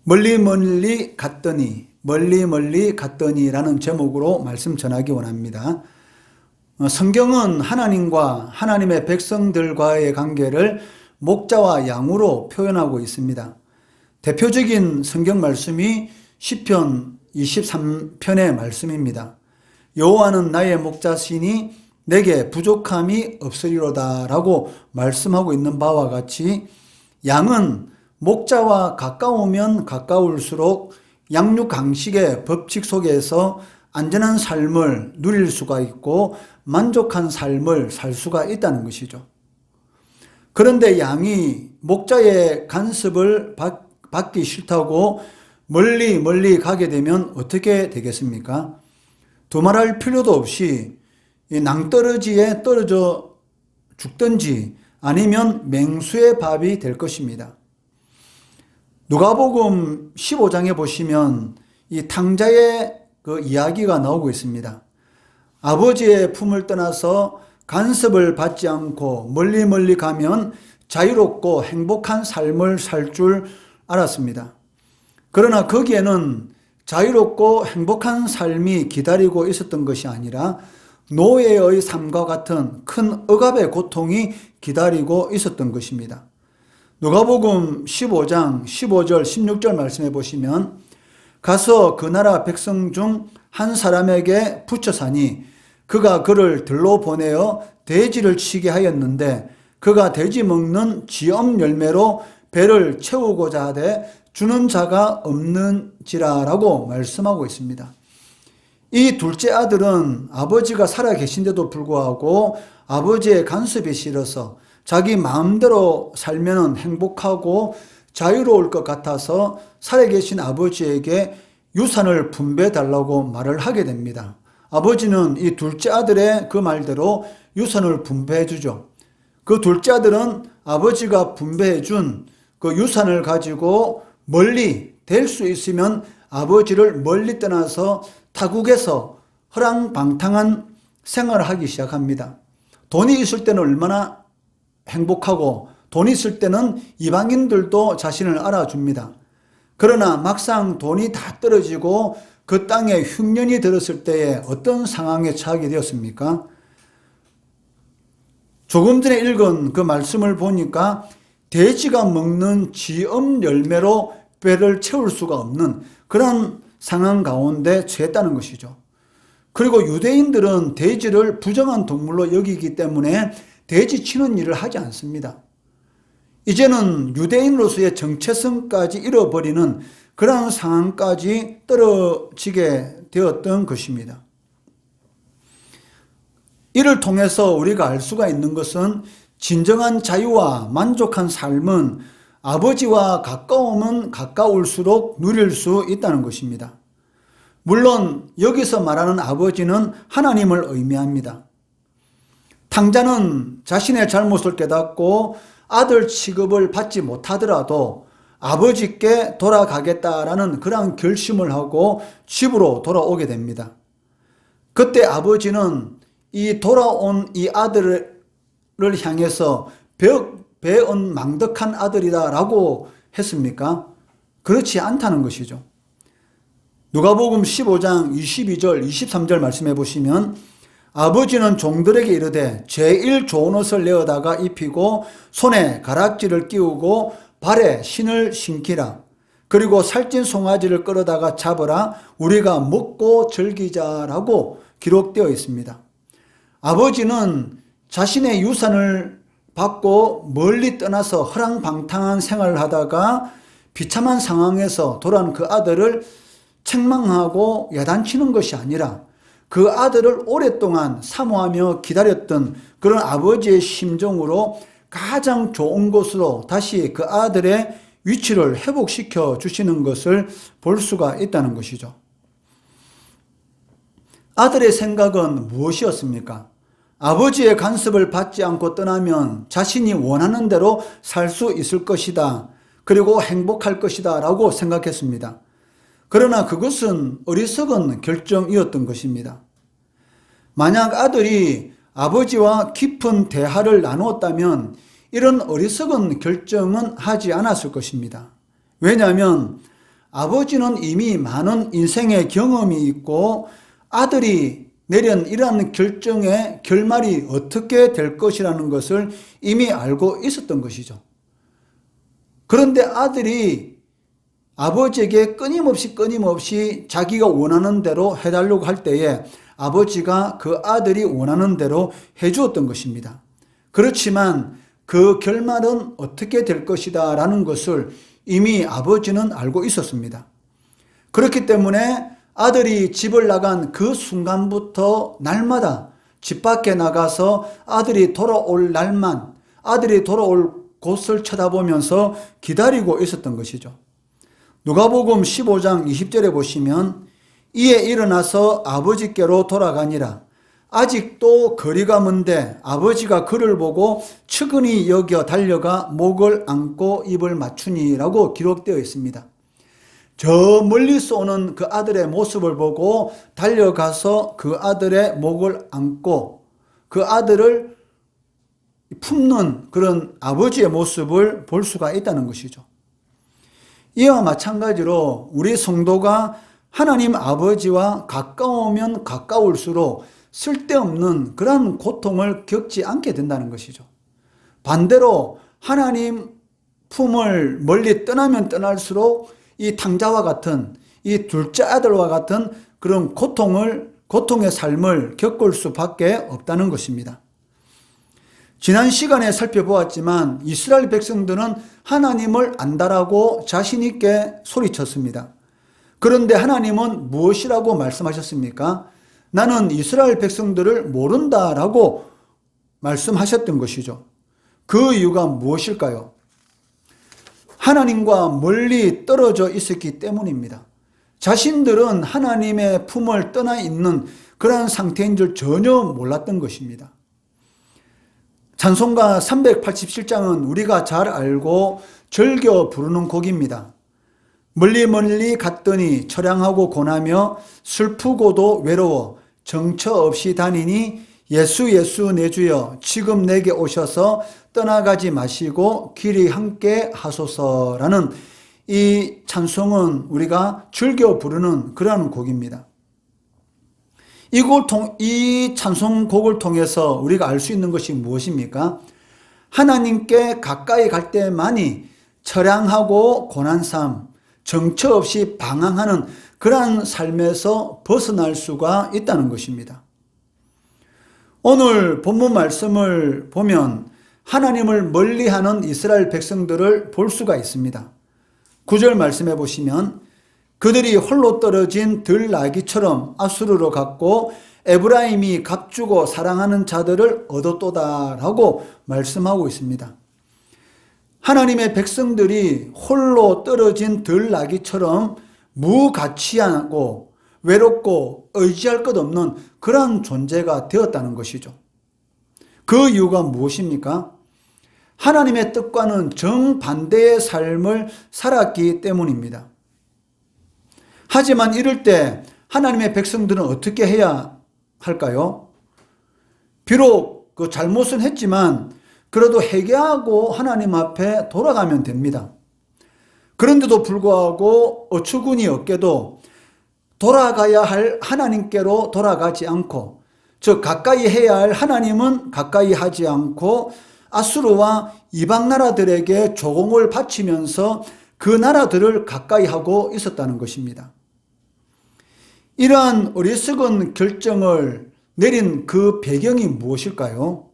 멀리 멀리 갔더니 멀리 멀리 갔더니라는 제목으로 말씀 전하기 원합니다. 성경은 하나님과 하나님의 백성들과의 관계를 목자와 양으로 표현하고 있습니다. 대표적인 성경 말씀이 시편 23편의 말씀입니다. 여호와는 나의 목자시니 내게 부족함이 없으리로다 라고 말씀하고 있는 바와 같이 양은 목자와 가까우면 가까울수록 양육강식의 법칙 속에서 안전한 삶을 누릴 수가 있고 만족한 삶을 살 수가 있다는 것이죠. 그런데 양이 목자의 간섭을 받기 싫다고 멀리 멀리 가게 되면 어떻게 되겠습니까? 두말할 필요도 없이 낭떠러지에 떨어져 죽든지 아니면 맹수의 밥이 될 것입니다. 누가복음 15장에 보시면 이 탕자의 그 이야기가 나오고 있습니다. 아버지의 품을 떠나서 간섭을 받지 않고 멀리 멀리 가면 자유롭고 행복한 삶을 살 줄 알았습니다. 그러나 거기에는 자유롭고 행복한 삶이 기다리고 있었던 것이 아니라 노예의 삶과 같은 큰 억압의 고통이 기다리고 있었던 것입니다. 누가복음 15장 15절 16절 말씀해 보시면 가서 그 나라 백성 중 한 사람에게 붙여 사니 그가 그를 들로 보내어 돼지를 치게 하였는데 그가 돼지 먹는 지엄 열매로 배를 채우고자 하되 주는 자가 없는지라 라고 말씀하고 있습니다. 이 둘째 아들은 아버지가 살아 계신데도 불구하고 아버지의 간섭이 싫어서 자기 마음대로 살면 행복하고 자유로울 것 같아서 살아계신 아버지에게 유산을 분배해달라고 말을 하게 됩니다. 아버지는 이 둘째 아들의 그 말대로 유산을 분배해 주죠. 그 둘째 아들은 아버지가 분배해 준 그 유산을 가지고 멀리 될 수 있으면 아버지를 멀리 떠나서 타국에서 허랑방탕한 생활을 하기 시작합니다. 돈이 있을 때는 얼마나 행복하고 돈이 있을 때는 이방인들도 자신을 알아줍니다. 그러나 막상 돈이 다 떨어지고 그 땅에 흉년이 들었을 때에 어떤 상황에 처하게 되었습니까? 조금 전에 읽은 그 말씀을 보니까 돼지가 먹는 지엄 열매로 배를 채울 수가 없는 그런 상황 가운데 처했다는 것이죠. 그리고 유대인들은 돼지를 부정한 동물로 여기기 때문에 돼지 치는 일을 하지 않습니다. 이제는 유대인으로서의 정체성까지 잃어버리는 그런 상황까지 떨어지게 되었던 것입니다. 이를 통해서 우리가 알 수가 있는 것은 진정한 자유와 만족한 삶은 아버지와 가까우면 가까울수록 누릴 수 있다는 것입니다. 물론 여기서 말하는 아버지는 하나님을 의미합니다. 탕자는 자신의 잘못을 깨닫고 아들 취급을 받지 못하더라도 아버지께 돌아가겠다라는 그러한 결심을 하고 집으로 돌아오게 됩니다. 그때 아버지는 이 돌아온 이 아들을 향해서 배은 망덕한 아들이다 라고 했습니까? 그렇지 않다는 것이죠. 누가복음 15장 22절 23절 말씀해 보시면 아버지는 종들에게 이르되 제일 좋은 옷을 내어다가 입히고 손에 가락지를 끼우고 발에 신을 신기라. 그리고 살찐 송아지를 끌어다가 잡으라. 우리가 먹고 즐기자라고 기록되어 있습니다. 아버지는 자신의 유산을 받고 멀리 떠나서 허랑방탕한 생활을 하다가 비참한 상황에서 돌아온 그 아들을 책망하고 야단치는 것이 아니라 그 아들을 오랫동안 사모하며 기다렸던 그런 아버지의 심정으로 가장 좋은 곳으로 다시 그 아들의 위치를 회복시켜 주시는 것을 볼 수가 있다는 것이죠. 아들의 생각은 무엇이었습니까? 아버지의 간섭을 받지 않고 떠나면 자신이 원하는 대로 살 수 있을 것이다. 그리고 행복할 것이다 라고 생각했습니다. 그러나 그것은 어리석은 결정이었던 것입니다. 만약 아들이 아버지와 깊은 대화를 나누었다면 이런 어리석은 결정은 하지 않았을 것입니다. 왜냐하면 아버지는 이미 많은 인생의 경험이 있고 아들이 내린 이러한 결정의 결말이 어떻게 될 것이라는 것을 이미 알고 있었던 것이죠. 그런데 아들이 아버지에게 끊임없이 자기가 원하는 대로 해달라고 할 때에 아버지가 그 아들이 원하는 대로 해주었던 것입니다. 그렇지만 그 결말은 어떻게 될 것이다 라는 것을 이미 아버지는 알고 있었습니다. 그렇기 때문에 아들이 집을 나간 그 순간부터 날마다 집 밖에 나가서 아들이 돌아올 날만, 아들이 돌아올 곳을 쳐다보면서 기다리고 있었던 것이죠. 누가복음 15장 20절에 보시면 이에 일어나서 아버지께로 돌아가니라. 아직도 거리가 먼데 아버지가 그를 보고 측은히 여겨 달려가 목을 안고 입을 맞추니라고 기록되어 있습니다. 저 멀리서 오는 그 아들의 모습을 보고 달려가서 그 아들의 목을 안고 그 아들을 품는 그런 아버지의 모습을 볼 수가 있다는 것이죠. 이와 마찬가지로 우리 성도가 하나님 아버지와 가까우면 가까울수록 쓸데없는 그런 고통을 겪지 않게 된다는 것이죠. 반대로 하나님 품을 멀리 떠나면 떠날수록 이 탕자와 같은 이 둘째 아들과 같은 그런 고통의 삶을 겪을 수밖에 없다는 것입니다. 지난 시간에 살펴보았지만 이스라엘 백성들은 하나님을 안다라고 자신 있게 소리쳤습니다. 그런데 하나님은 무엇이라고 말씀하셨습니까? 나는 이스라엘 백성들을 모른다라고 말씀하셨던 것이죠. 그 이유가 무엇일까요? 하나님과 멀리 떨어져 있었기 때문입니다. 자신들은 하나님의 품을 떠나 있는 그러한 상태인 줄 전혀 몰랐던 것입니다. 찬송가 387장은 우리가 잘 알고 즐겨 부르는 곡입니다. 멀리 갔더니 처량하고 고나며 슬프고도 외로워 정처 없이 다니니 예수 내 주여 지금 내게 오셔서 떠나가지 마시고 길이 함께 하소서라는 이 찬송은 우리가 즐겨 부르는 그러한 곡입니다. 이 찬송곡을 통해서 우리가 알 수 있는 것이 무엇입니까? 하나님께 가까이 갈 때만이 처량하고 고난 삶, 정처 없이 방황하는 그러한 삶에서 벗어날 수가 있다는 것입니다. 오늘 본문 말씀을 보면 하나님을 멀리하는 이스라엘 백성들을 볼 수가 있습니다. 9절 말씀해 보시면 그들이 홀로 떨어진 들나귀처럼 아수르로 갔고 에브라임이 값주고 사랑하는 자들을 얻었도다라고 말씀하고 있습니다. 하나님의 백성들이 홀로 떨어진 들나귀처럼 무가치하고 외롭고 의지할 것 없는 그런 존재가 되었다는 것이죠. 그 이유가 무엇입니까? 하나님의 뜻과는 정반대의 삶을 살았기 때문입니다. 하지만 이럴 때 하나님의 백성들은 어떻게 해야 할까요? 비록 그 잘못은 했지만 그래도 회개하고 하나님 앞에 돌아가면 됩니다. 그런데도 불구하고 어처구니 없게도 돌아가야 할 하나님께로 돌아가지 않고, 즉 가까이 해야 할 하나님은 가까이 하지 않고 아수르와 이방 나라들에게 조공을 바치면서 그 나라들을 가까이 하고 있었다는 것입니다. 이러한 어리석은 결정을 내린 그 배경이 무엇일까요?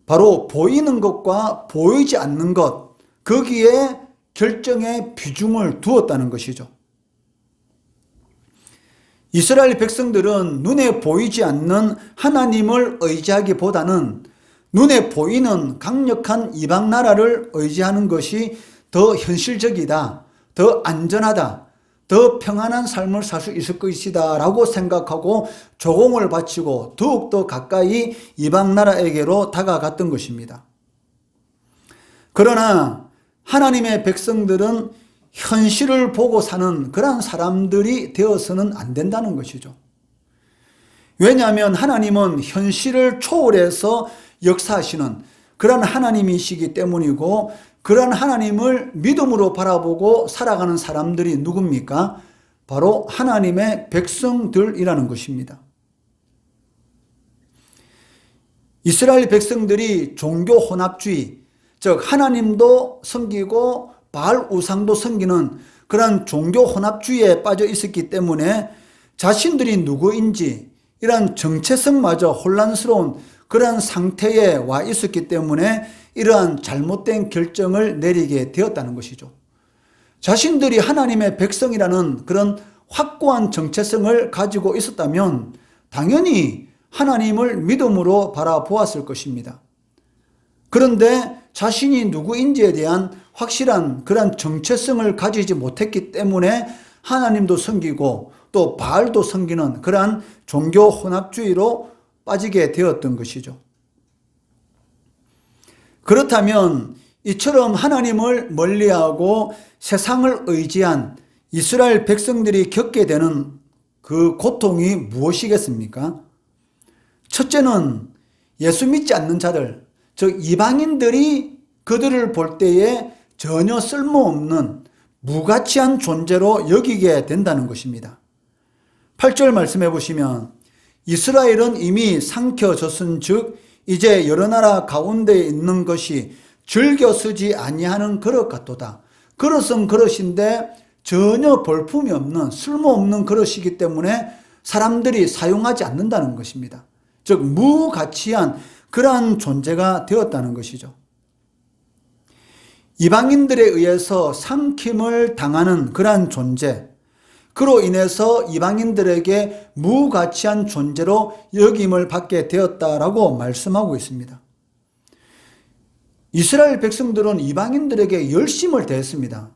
바로 보이는 것과 보이지 않는 것, 거기에 결정의 비중을 두었다는 것이죠. 이스라엘 백성들은 눈에 보이지 않는 하나님을 의지하기보다는 눈에 보이는 강력한 이방 나라를 의지하는 것이 더 현실적이다, 더 안전하다, 더 평안한 삶을 살 수 있을 것이다 라고 생각하고 조공을 바치고 더욱더 가까이 이방 나라에게로 다가갔던 것입니다. 그러나 하나님의 백성들은 현실을 보고 사는 그런 사람들이 되어서는 안 된다는 것이죠. 왜냐하면 하나님은 현실을 초월해서 역사하시는 그런 하나님이시기 때문이고, 그러한 하나님을 믿음으로 바라보고 살아가는 사람들이 누굽니까? 바로 하나님의 백성들이라는 것입니다. 이스라엘 백성들이 종교 혼합주의, 즉 하나님도 섬기고 바알 우상도 섬기는 그런 종교 혼합주의에 빠져 있었기 때문에 자신들이 누구인지 이러한 정체성마저 혼란스러운 그런 상태에 와 있었기 때문에 이러한 잘못된 결정을 내리게 되었다는 것이죠. 자신들이 하나님의 백성이라는 그런 확고한 정체성을 가지고 있었다면 당연히 하나님을 믿음으로 바라보았을 것입니다. 그런데 자신이 누구인지에 대한 확실한 그런 정체성을 가지지 못했기 때문에 하나님도 섬기고 또 바알도 섬기는 그러한 종교 혼합주의로 빠지게 되었던 것이죠. 그렇다면 이처럼 하나님을 멀리하고 세상을 의지한 이스라엘 백성들이 겪게 되는 그 고통이 무엇이겠습니까? 첫째는 예수 믿지 않는 자들, 즉 이방인들이 그들을 볼 때에 전혀 쓸모없는 무가치한 존재로 여기게 된다는 것입니다. 8절 말씀해 보시면 이스라엘은 이미 삼켜졌은즉 이제 여러 나라 가운데 있는 것이 즐겨 쓰지 아니하는 그릇 같도다. 그릇은 그릇인데 전혀 볼품이 없는 쓸모없는 그릇이기 때문에 사람들이 사용하지 않는다는 것입니다. 즉 무가치한 그러한 존재가 되었다는 것이죠. 이방인들에 의해서 삼킴을 당하는 그러한 존재, 그로 인해서 이방인들에게 무가치한 존재로 여김을 받게 되었다라고 말씀하고 있습니다. 이스라엘 백성들은 이방인들에게 열심을 대했습니다.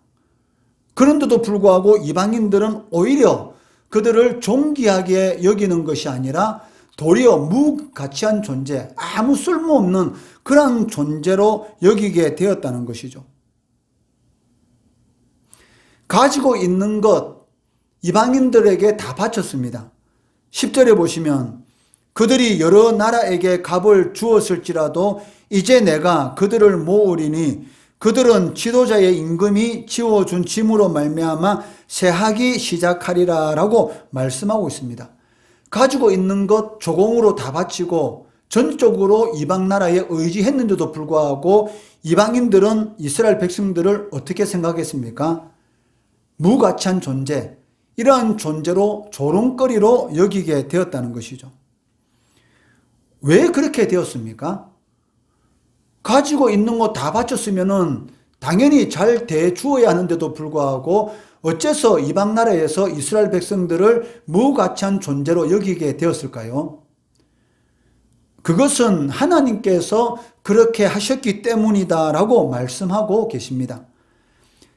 그런데도 불구하고 이방인들은 오히려 그들을 존귀하게 여기는 것이 아니라 도리어 무가치한 존재, 아무 쓸모없는 그런 존재로 여기게 되었다는 것이죠. 가지고 있는 것 이방인들에게 다 바쳤습니다. 10절에 보시면 그들이 여러 나라에게 값을 주었을지라도 이제 내가 그들을 모으리니 그들은 지도자의 임금이 지워준 짐으로 말미암아 세하기 시작하리라 라고 말씀하고 있습니다. 가지고 있는 것 조공으로 다 바치고 전적으로 이방 나라에 의지했는데도 불구하고 이방인들은 이스라엘 백성들을 어떻게 생각했습니까? 무가치한 존재, 이러한 존재로 조롱거리로 여기게 되었다는 것이죠. 왜 그렇게 되었습니까? 가지고 있는 거 다 바쳤으면은 당연히 잘 대주어야 하는데도 불구하고 어째서 이방 나라에서 이스라엘 백성들을 무가치한 존재로 여기게 되었을까요? 그것은 하나님께서 그렇게 하셨기 때문이다라고 말씀하고 계십니다.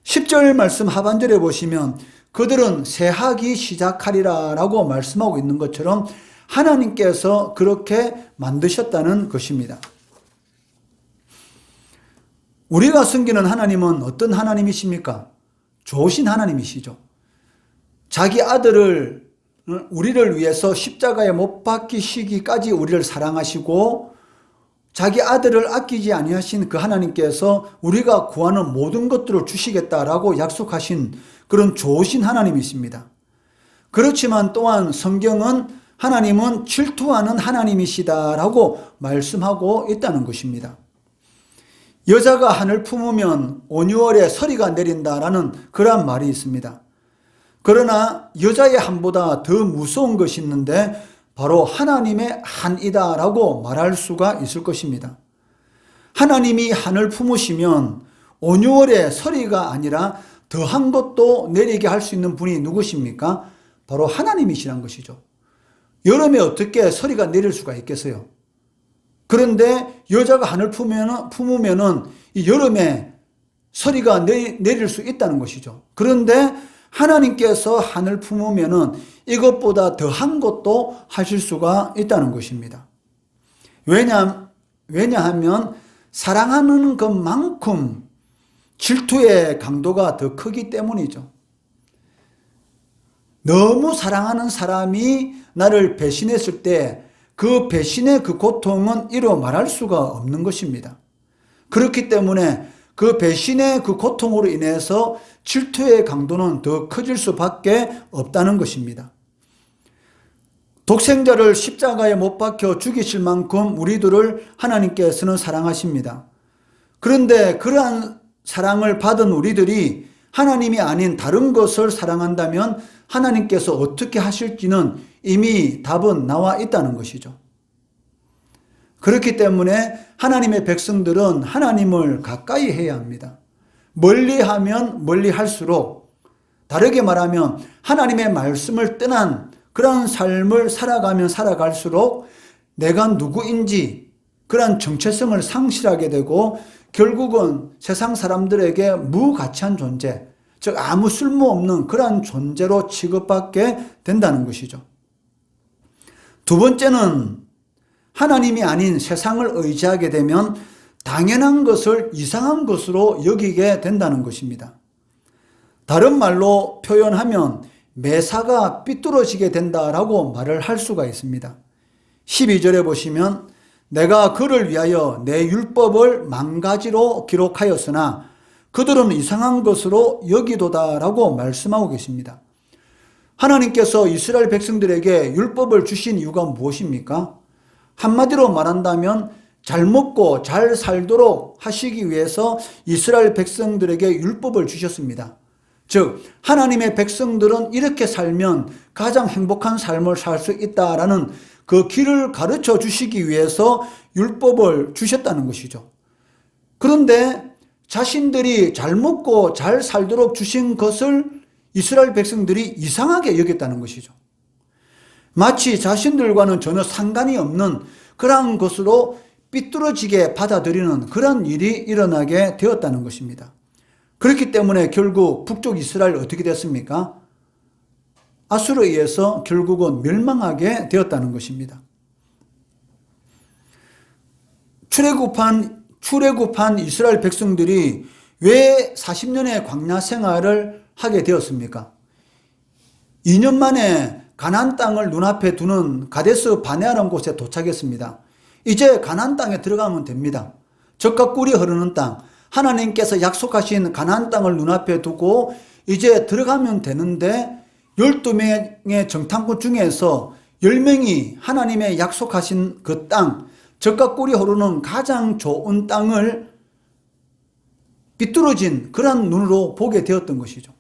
10절 말씀 하반절에 보시면 그들은 세하기 시작하리라 라고 말씀하고 있는 것처럼 하나님께서 그렇게 만드셨다는 것입니다. 우리가 섬기는 하나님은 어떤 하나님이십니까? 좋으신 하나님이시죠. 자기 아들을 우리를 위해서 십자가에 못 박히시기까지 우리를 사랑하시고 자기 아들을 아끼지 아니하신 그 하나님께서 우리가 구하는 모든 것들을 주시겠다라고 약속하신 그런 좋으신 하나님이십니다. 그렇지만 또한 성경은 하나님은 질투하는 하나님이시다라고 말씀하고 있다는 것입니다. 여자가 한을 품으면 온유월에 서리가 내린다라는 그러한 말이 있습니다. 그러나 여자의 한보다 더 무서운 것이 있는데 바로 하나님의 한이다라고 말할 수가 있을 것입니다. 하나님이 한을 품으시면 온유월에 서리가 아니라 더한 것도 내리게 할 수 있는 분이 누구십니까? 바로 하나님이시란 것이죠. 여름에 어떻게 서리가 내릴 수가 있겠어요? 그런데 여자가 한을 품으면은 이 여름에 서리가 내릴 수 있다는 것이죠. 그런데 하나님께서 한을 품으면은 이것보다 더한 것도 하실 수가 있다는 것입니다. 왜냐하면 사랑하는 것만큼 질투의 강도가 더 크기 때문이죠. 너무 사랑하는 사람이 나를 배신했을 때 그 배신의 그 고통은 이루 말할 수가 없는 것입니다. 그렇기 때문에 그 배신의 그 고통으로 인해서 질투의 강도는 더 커질 수밖에 없다는 것입니다. 독생자를 십자가에 못 박혀 죽이실 만큼 우리들을 하나님께서는 사랑하십니다. 그런데 그러한 사랑을 받은 우리들이 하나님이 아닌 다른 것을 사랑한다면 하나님께서 어떻게 하실지는 이미 답은 나와 있다는 것이죠. 그렇기 때문에 하나님의 백성들은 하나님을 가까이 해야 합니다. 멀리하면 멀리할수록, 다르게 말하면 하나님의 말씀을 떠난 그런 삶을 살아가면 살아갈수록 내가 누구인지 그런 정체성을 상실하게 되고 결국은 세상 사람들에게 무가치한 존재, 즉 아무 쓸모없는 그런 존재로 취급받게 된다는 것이죠. 두 번째는 하나님이 아닌 세상을 의지하게 되면 당연한 것을 이상한 것으로 여기게 된다는 것입니다. 다른 말로 표현하면 매사가 삐뚤어지게 된다라고 말을 할 수가 있습니다. 12절에 보시면 내가 그를 위하여 내 율법을 만가지로 기록하였으나 그들은 이상한 것으로 여기도다라고 말씀하고 계십니다. 하나님께서 이스라엘 백성들에게 율법을 주신 이유가 무엇입니까? 한마디로 말한다면 잘 먹고 잘 살도록 하시기 위해서 이스라엘 백성들에게 율법을 주셨습니다. 즉 하나님의 백성들은 이렇게 살면 가장 행복한 삶을 살 수 있다라는 그 길을 가르쳐 주시기 위해서 율법을 주셨다는 것이죠. 그런데 자신들이 잘 먹고 잘 살도록 주신 것을 이스라엘 백성들이 이상하게 여겼다는 것이죠. 마치 자신들과는 전혀 상관이 없는 그런 것으로 삐뚤어지게 받아들이는 그런 일이 일어나게 되었다는 것입니다. 그렇기 때문에 결국 북쪽 이스라엘 어떻게 됐습니까? 아수르에 의해서 결국은 멸망하게 되었다는 것입니다. 출애굽한 이스라엘 백성들이 왜 40년의 광야 생활을 하게 되었습니까? 2년 만에 가나안 땅을 눈앞에 두는 가데스 바네아라는 곳에 도착했습니다. 이제 가나안 땅에 들어가면 됩니다. 젖과 꿀이 흐르는 땅, 하나님께서 약속하신 가나안 땅을 눈앞에 두고 이제 들어가면 되는데 12명의 정탐꾼 중에서 10명이 하나님의 약속하신 그 땅, 젖과 꿀이 흐르는 가장 좋은 땅을 삐뚤어진 그런 눈으로 보게 되었던 것이죠.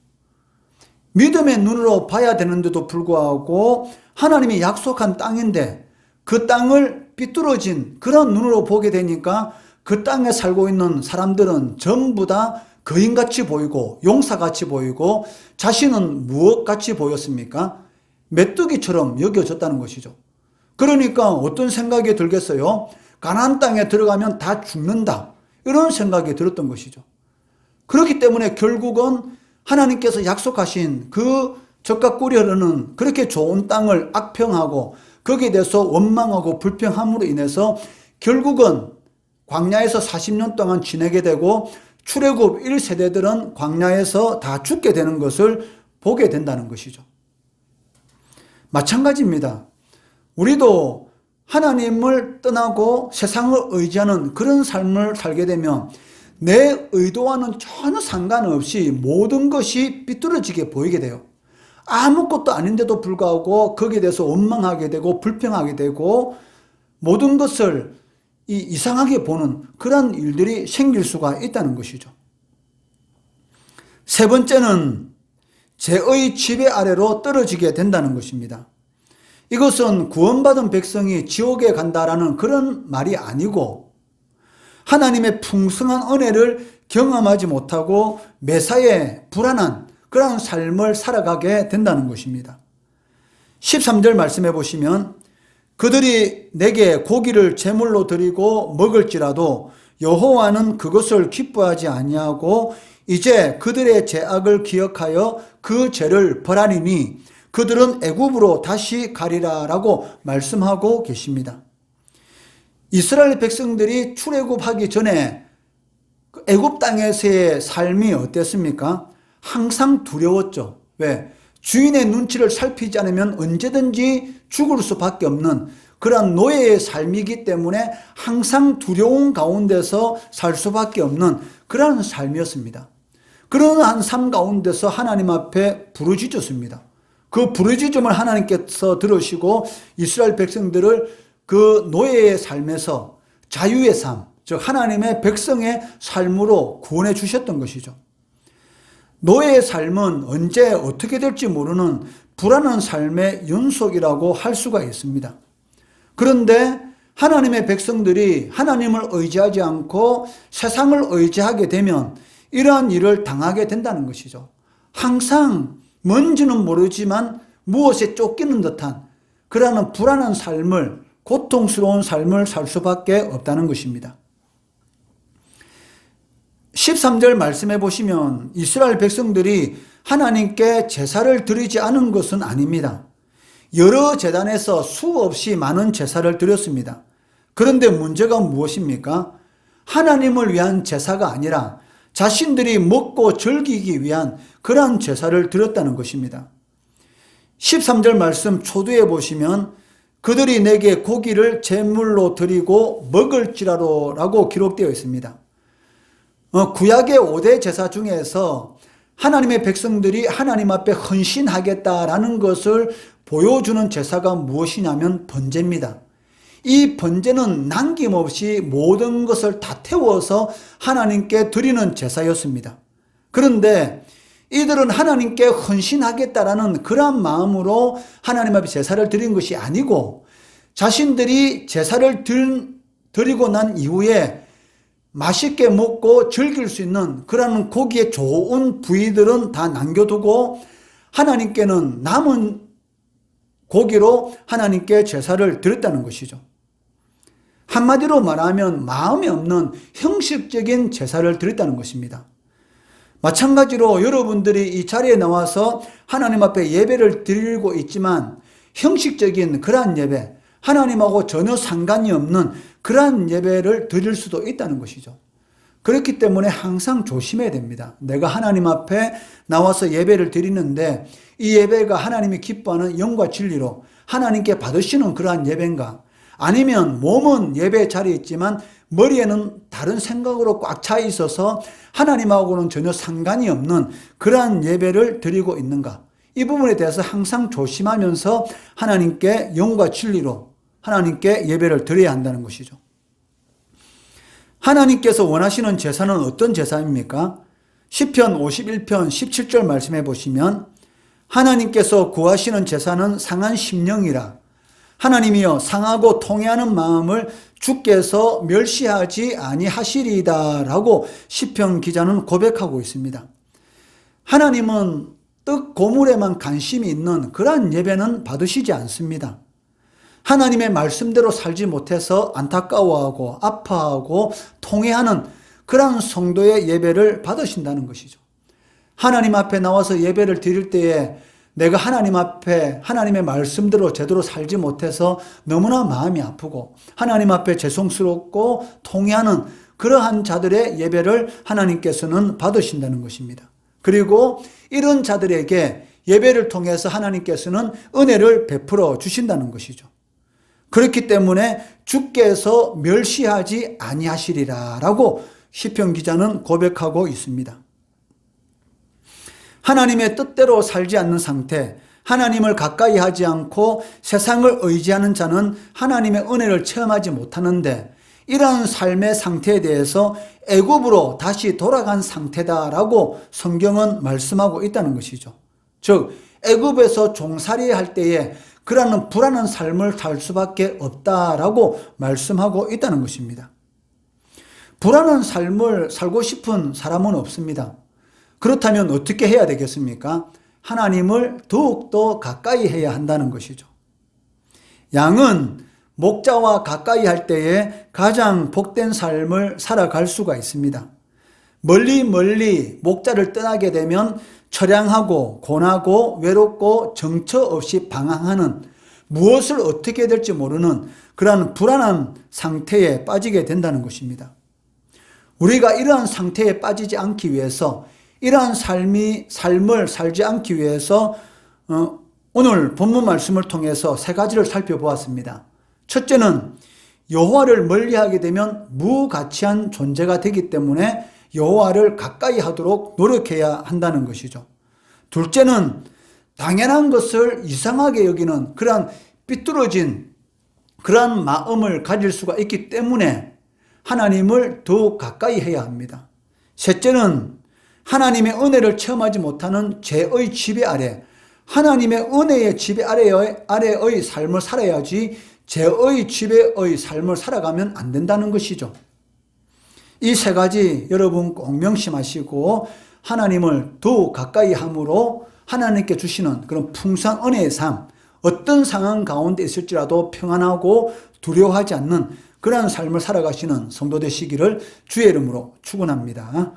믿음의 눈으로 봐야 되는데도 불구하고 하나님이 약속한 땅인데 그 땅을 삐뚤어진 그런 눈으로 보게 되니까 그 땅에 살고 있는 사람들은 전부 다 거인같이 보이고 용사같이 보이고 자신은 무엇같이 보였습니까? 메뚜기처럼 여겨졌다는 것이죠. 그러니까 어떤 생각이 들겠어요? 가나안 땅에 들어가면 다 죽는다, 이런 생각이 들었던 것이죠. 그렇기 때문에 결국은 하나님께서 약속하신 그 젖과 꿀이 흐르는 그렇게 좋은 땅을 악평하고 거기에 대해서 원망하고 불평함으로 인해서 결국은 광야에서 40년 동안 지내게 되고 출애굽 1세대들은 광야에서 다 죽게 되는 것을 보게 된다는 것이죠. 마찬가지입니다. 우리도 하나님을 떠나고 세상을 의지하는 그런 삶을 살게 되면 내 의도와는 전혀 상관없이 모든 것이 삐뚤어지게 보이게 돼요. 아무것도 아닌데도 불구하고 거기에 대해서 원망하게 되고 불평하게 되고 모든 것을 이상하게 보는 그런 일들이 생길 수가 있다는 것이죠. 세 번째는 죄의 지배 아래로 떨어지게 된다는 것입니다. 이것은 구원받은 백성이 지옥에 간다라는 그런 말이 아니고 하나님의 풍성한 은혜를 경험하지 못하고 매사에 불안한 그런 삶을 살아가게 된다는 것입니다. 13절 말씀해 보시면 그들이 내게 고기를 제물로 드리고 먹을지라도 여호와는 그것을 기뻐하지 아니하고 이제 그들의 죄악을 기억하여 그 죄를 벌하리니 그들은 애굽으로 다시 가리라라고 말씀하고 계십니다. 이스라엘 백성들이 출애굽하기 전에 애굽 땅에서의 삶이 어땠습니까? 항상 두려웠죠. 왜? 주인의 눈치를 살피지 않으면 언제든지 죽을 수밖에 없는 그런 노예의 삶이기 때문에 항상 두려운 가운데서 살 수밖에 없는 그러한 삶이었습니다. 그러한 삶 가운데서 하나님 앞에 부르짖었습니다. 그 부르짖음을 하나님께서 들으시고 이스라엘 백성들을 그 노예의 삶에서 자유의 삶, 즉 하나님의 백성의 삶으로 구원해 주셨던 것이죠. 노예의 삶은 언제 어떻게 될지 모르는 불안한 삶의 연속이라고 할 수가 있습니다. 그런데 하나님의 백성들이 하나님을 의지하지 않고 세상을 의지하게 되면 이러한 일을 당하게 된다는 것이죠. 항상 뭔지는 모르지만 무엇에 쫓기는 듯한 그러한 불안한 삶을, 고통스러운 삶을 살 수밖에 없다는 것입니다. 13절 말씀해 보시면 이스라엘 백성들이 하나님께 제사를 드리지 않은 것은 아닙니다. 여러 제단에서 수없이 많은 제사를 드렸습니다. 그런데 문제가 무엇입니까? 하나님을 위한 제사가 아니라 자신들이 먹고 즐기기 위한 그러한 제사를 드렸다는 것입니다. 13절 말씀 초두에 보시면 그들이 내게 고기를 제물로 드리고 먹을지라도라고 기록되어 있습니다. 구약의 5대 제사 중에서 하나님의 백성들이 하나님 앞에 헌신하겠다라는 것을 보여주는 제사가 무엇이냐면 번제입니다. 이 번제는 남김없이 모든 것을 다 태워서 하나님께 드리는 제사였습니다. 그런데 이들은 하나님께 헌신하겠다라는 그러한 마음으로 하나님 앞에 제사를 드린 것이 아니고 자신들이 제사를 드리고 난 이후에 맛있게 먹고 즐길 수 있는 그러한 고기의 좋은 부위들은 다 남겨두고 하나님께는 남은 고기로 하나님께 제사를 드렸다는 것이죠. 한마디로 말하면 마음이 없는 형식적인 제사를 드렸다는 것입니다. 마찬가지로 여러분들이 이 자리에 나와서 하나님 앞에 예배를 드리고 있지만 형식적인 그러한 예배, 하나님하고 전혀 상관이 없는 그러한 예배를 드릴 수도 있다는 것이죠. 그렇기 때문에 항상 조심해야 됩니다. 내가 하나님 앞에 나와서 예배를 드리는데 이 예배가 하나님이 기뻐하는 영과 진리로 하나님께 받으시는 그러한 예배인가? 아니면 몸은 예배 자리에 있지만 머리에는 다른 생각으로 꽉 차 있어서 하나님하고는 전혀 상관이 없는 그러한 예배를 드리고 있는가? 이 부분에 대해서 항상 조심하면서 하나님께 영과 진리로 하나님께 예배를 드려야 한다는 것이죠. 하나님께서 원하시는 제사는 어떤 제사입니까? 시편 51편 17절 말씀해 보시면 하나님께서 구하시는 제사는 상한 심령이라 하나님이여 상하고 통회하는 마음을 주께서 멸시하지 아니하시리이다 라고 시편 기자는 고백하고 있습니다. 하나님은 떡 고물에만 관심이 있는 그러한 예배는 받으시지 않습니다. 하나님의 말씀대로 살지 못해서 안타까워하고 아파하고 통회하는 그러한 성도의 예배를 받으신다는 것이죠. 하나님 앞에 나와서 예배를 드릴 때에 내가 하나님 앞에 하나님의 말씀대로 제대로 살지 못해서 너무나 마음이 아프고 하나님 앞에 죄송스럽고 통회하는 그러한 자들의 예배를 하나님께서는 받으신다는 것입니다. 그리고 이런 자들에게 예배를 통해서 하나님께서는 은혜를 베풀어 주신다는 것이죠. 그렇기 때문에 주께서 멸시하지 아니하시리라 라고 시편 기자는 고백하고 있습니다. 하나님의 뜻대로 살지 않는 상태, 하나님을 가까이 하지 않고 세상을 의지하는 자는 하나님의 은혜를 체험하지 못하는데 이러한 삶의 상태에 대해서 애굽으로 다시 돌아간 상태다라고 성경은 말씀하고 있다는 것이죠. 즉 애굽에서 종살이 할 때에 그러한 불안한 삶을 살 수밖에 없다라고 말씀하고 있다는 것입니다. 불안한 삶을 살고 싶은 사람은 없습니다. 그렇다면 어떻게 해야 되겠습니까? 하나님을 더욱더 가까이 해야 한다는 것이죠. 양은 목자와 가까이 할 때에 가장 복된 삶을 살아갈 수가 있습니다. 멀리 목자를 떠나게 되면 처량하고 고나고 외롭고 정처 없이 방황하는 무엇을 어떻게 될지 모르는 그러한 불안한 상태에 빠지게 된다는 것입니다. 우리가 이러한 상태에 빠지지 않기 위해서 이러한 삶을 살지 않기 위해서 오늘 본문 말씀을 통해서 세 가지를 살펴보았습니다. 첫째는 여호와를 멀리하게 되면 무가치한 존재가 되기 때문에 여호와를 가까이 하도록 노력해야 한다는 것이죠. 둘째는 당연한 것을 이상하게 여기는 그러한 삐뚤어진 그러한 마음을 가질 수가 있기 때문에 하나님을 더욱 가까이 해야 합니다. 셋째는 하나님의 은혜를 체험하지 못하는 죄의 지배 아래, 하나님의 은혜의 지배 아래의 삶을 살아야지 죄의 지배의 삶을 살아가면 안 된다는 것이죠. 이 세 가지 여러분 꼭 명심하시고 하나님을 더욱 가까이 함으로 하나님께 주시는 그런 풍성한 은혜의 삶, 어떤 상황 가운데 있을지라도 평안하고 두려워하지 않는 그러한 삶을 살아가시는 성도 되시기를 주의 이름으로 축원합니다.